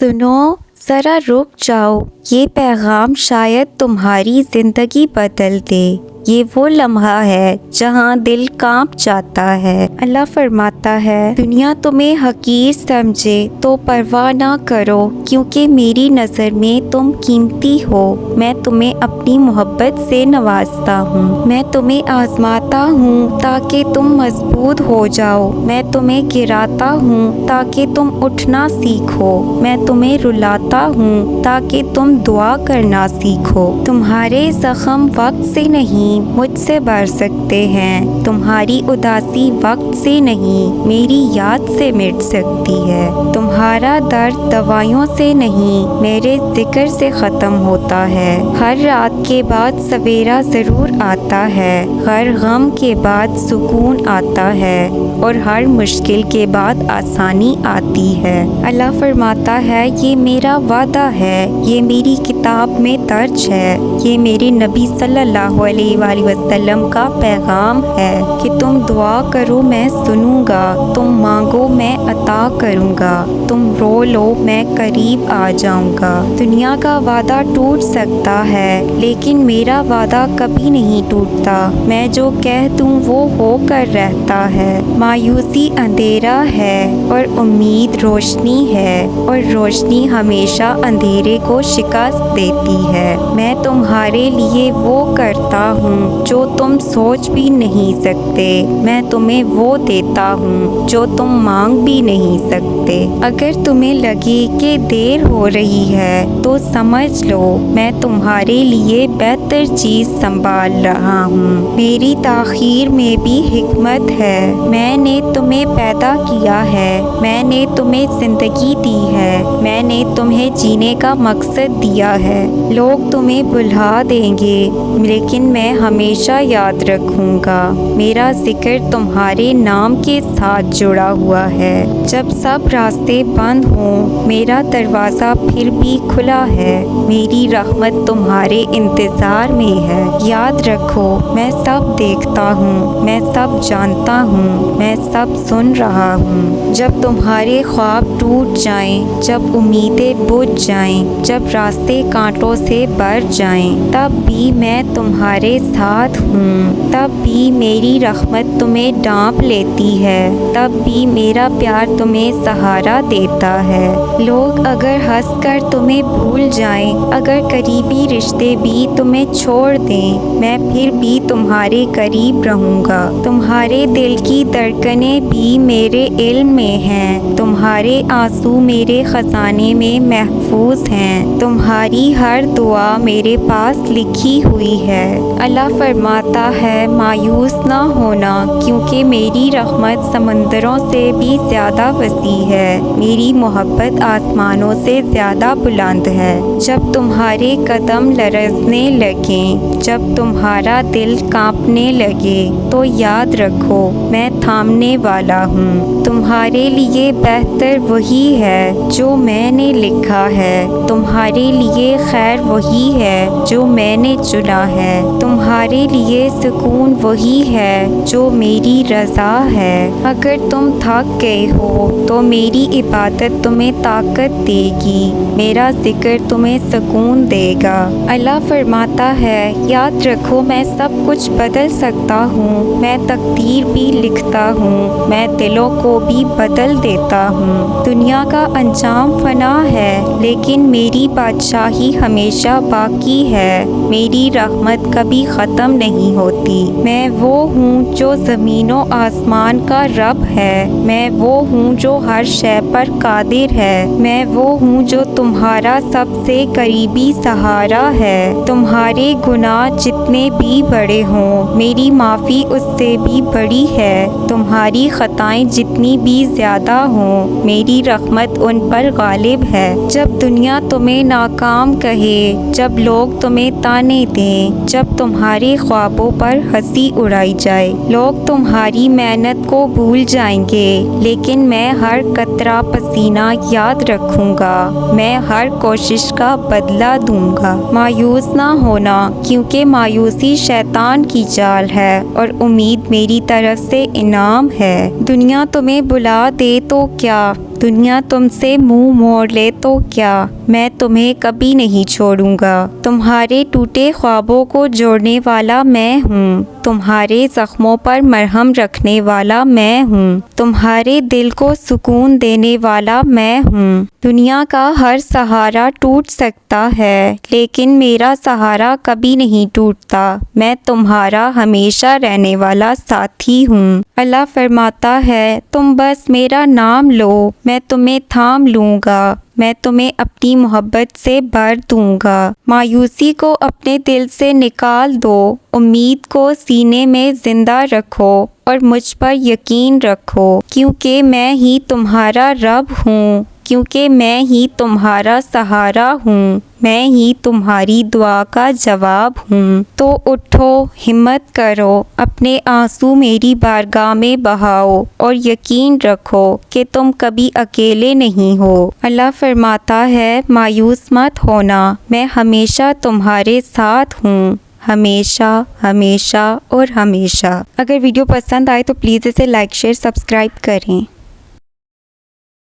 سنو، ذرا رک جاؤ، یہ پیغام شاید تمہاری زندگی بدل دے۔ یہ وہ لمحہ ہے جہاں دل کانپ جاتا ہے۔ اللہ فرماتا ہے، دنیا تمہیں حقیر سمجھے تو پرواہ نہ کرو، کیونکہ میری نظر میں تم قیمتی ہو۔ میں تمہیں اپنی محبت سے نوازتا ہوں۔ میں تمہیں آزماتا ہوں تاکہ تم مضبوط ہو جاؤ۔ میں تمہیں گراتا ہوں تاکہ تم اٹھنا سیکھو۔ میں تمہیں رلاتا ہوں تاکہ تم دعا کرنا سیکھو۔ تمہارے زخم وقت سے نہیں، مجھ سے بڑھ سکتے ہیں۔ تمہاری اداسی وقت سے نہیں، میری یاد سے مٹ سکتی ہے۔ تمہارا درد دوائیوں سے نہیں، میرے ذکر سے ختم ہوتا ہے۔ ہر رات کے بعد سویرا ضرور آتا ہے، ہر غم کے بعد سکون آتا ہے، اور ہر مشکل کے بعد آسانی آتی ہے۔ اللہ فرماتا ہے، یہ میرا وعدہ ہے، یہ میری کتاب میں درج ہے، یہ میرے نبی صلی اللہ علیہ وآلہ وسلم کا پیغام ہے کہ تم دعا کرو میں سنوں گا، تم مانگو میں عطا کروں گا، تم رو لو میں قریب آ جاؤں گا۔ دنیا کا وعدہ ٹوٹ سکتا ہے لیکن میرا وعدہ کبھی نہیں ٹوٹتا۔ میں جو کہہ دوں وہ ہو کر رہتا ہے۔ مایوسی اندھیرا ہے اور امید روشنی ہے، اور روشنی ہمیشہ اندھیرے کو شکست دیتی ہے۔ میں تمہارے لیے وہ کرتا ہوں جو تم سوچ بھی نہیں سکتے۔ میں تمہیں وہ دیتا ہوں جو تم مانگ بھی نہیں سکتے۔ اگر تمہیں لگے کہ دیر ہو رہی ہے تو سمجھ لو میں تمہارے لیے بہتر چیز سنبھال رہا ہوں۔ میری تاخیر میں بھی حکمت ہے۔ میں نے تمہیں پیدا کیا ہے، میں نے تمہیں زندگی دی ہے، میں نے تمہیں جینے کا مقصد دیا ہے۔ لوگ تمہیں بھلا دیں گے لیکن میں ہمیشہ یاد رکھوں گا۔ میرا ذکر تمہارے نام کے ساتھ جڑا ہوا ہے۔ جب سب راستے بند ہوں، میرا دروازہ پھر بھی کھلا ہے۔ میری رحمت تمہارے انتظار میں ہے۔ یاد رکھو، میں سب دیکھتا ہوں، میں سب جانتا ہوں، میں سب سن رہا ہوں۔ جب تمہارے خواب ٹوٹ جائیں، جب امیدیں بجھ جائیں، جب راستے کانٹوں سے بھر جائیں، تب بھی میں تمہارے ساتھ ہوں۔ تب بھی میری رحمت تمہیں ڈانپ لیتی ہے، تب بھی میرا پیار تمہیں سہارا دیتا ہے۔ لوگ اگر ہنس کر تمہیں بھول جائیں، اگر قریبی رشتے بھی تمہیں چھوڑ دیں، میں پھر بھی تمہارے قریب رہوں گا۔ تمہارے دل کی دھڑکنیں بھی میرے علم میں ہیں، تمہارے آنسو میرے خزانے میں محفوظ ہیں، تمہاری ہر دعا میرے پاس لکھی ہوئی ہے۔ اللہ فرماتا ہے، مایوس نہ ہونا، کیونکہ میری رحمت سمندروں سے بھی زیادہ وسیع ہے، میری محبت آسمانوں سے زیادہ بلند ہے۔ جب تمہارے قدم لرزنے لگیں، جب تمہارا دل کانپنے لگے، تو یاد رکھو میں تھامنے والا ہوں۔ تمہارے لیے بہتر وہی ہے جو میں نے لکھا ہے، تمہارے لیے خیر وہی ہے جو میں نے چنا ہے، تمہارے لیے سکون وہی ہے جو میری رضا ہے۔ اگر تم تھک گئے ہو تو میری عبادت تمہیں طاقت دے گی، میرا ذکر تمہیں سکون دے گا۔ اللہ فرماتا ہے، یاد رکھو میں سب کچھ بدل سکتا ہوں، میں تقدیر بھی لکھتا ہوں، میں دلوں کو بھی بدل دیتا ہوں۔ دنیا کا انجام فنا ہے لیکن میری بادشاہی ہمیشہ باقی ہے، میری رحمت کبھی ختم نہیں ہوتی۔ میں وہ ہوں جو زمین و آسمان کا رب ہے، میں وہ ہوں جو ہر شے پر قادر ہے، میں وہ ہوں جو تمہارا سب سے قریبی سہارا ہے۔ تمہارے گناہ جتنے بھی بڑے ہوں، میری معافی اس سے بھی بڑی ہے، تمہاری خطائیں جتنی بھی زیادہ ہوں، میری رحمت ان پر غالب ہے۔ جب دنیا تمہیں ناکام کہے، جب لوگ تمہیں تانے دیں، جب تمہارے خوابوں پر ہنسی اڑائی جائے، لوگ تمہاری محنت کو بھول جائیں گے، لیکن میں ہر قطرہ پسینہ یاد رکھوں گا، میں ہر کوشش کا بدلہ دوں گا۔ مایوس نہ ہونا، کیونکہ مایوسی شیطان کی چال ہے اور امید میری طرف سے انعام ہے۔ دنیا تمہیں بلا دے تو کیا، دنیا تم سے منہ موڑ لے تو کیا، میں تمہیں کبھی نہیں چھوڑوں گا۔ تمہارے ٹوٹے خوابوں کو جوڑنے والا میں ہوں، تمہارے زخموں پر مرہم رکھنے والا میں ہوں، تمہارے دل کو سکون دینے والا میں ہوں۔ دنیا کا ہر سہارا ٹوٹ سکتا ہے لیکن میرا سہارا کبھی نہیں ٹوٹتا، میں تمہارا ہمیشہ رہنے والا ساتھی ہوں۔ اللہ فرماتا ہے تم بس میرا نام لو، میں تمہیں تھام لوں گا، میں تمہیں اپنی محبت سے بھر دوں گا۔ مایوسی کو اپنے دل سے نکال دو، امید کو سینے میں زندہ رکھو اور مجھ پر یقین رکھو، کیونکہ میں ہی تمہارا رب ہوں، کیونکہ میں ہی تمہارا سہارا ہوں، میں ہی تمہاری دعا کا جواب ہوں۔ تو اٹھو، ہمت کرو، اپنے آنسو میری بارگاہ میں بہاؤ اور یقین رکھو کہ تم کبھی اکیلے نہیں ہو۔ اللہ فرماتا ہے مایوس مت ہونا، میں ہمیشہ تمہارے ساتھ ہوں، ہمیشہ ہمیشہ اور ہمیشہ۔ اگر ویڈیو پسند آئے تو پلیز اسے لائک شیئر سبسکرائب کریں۔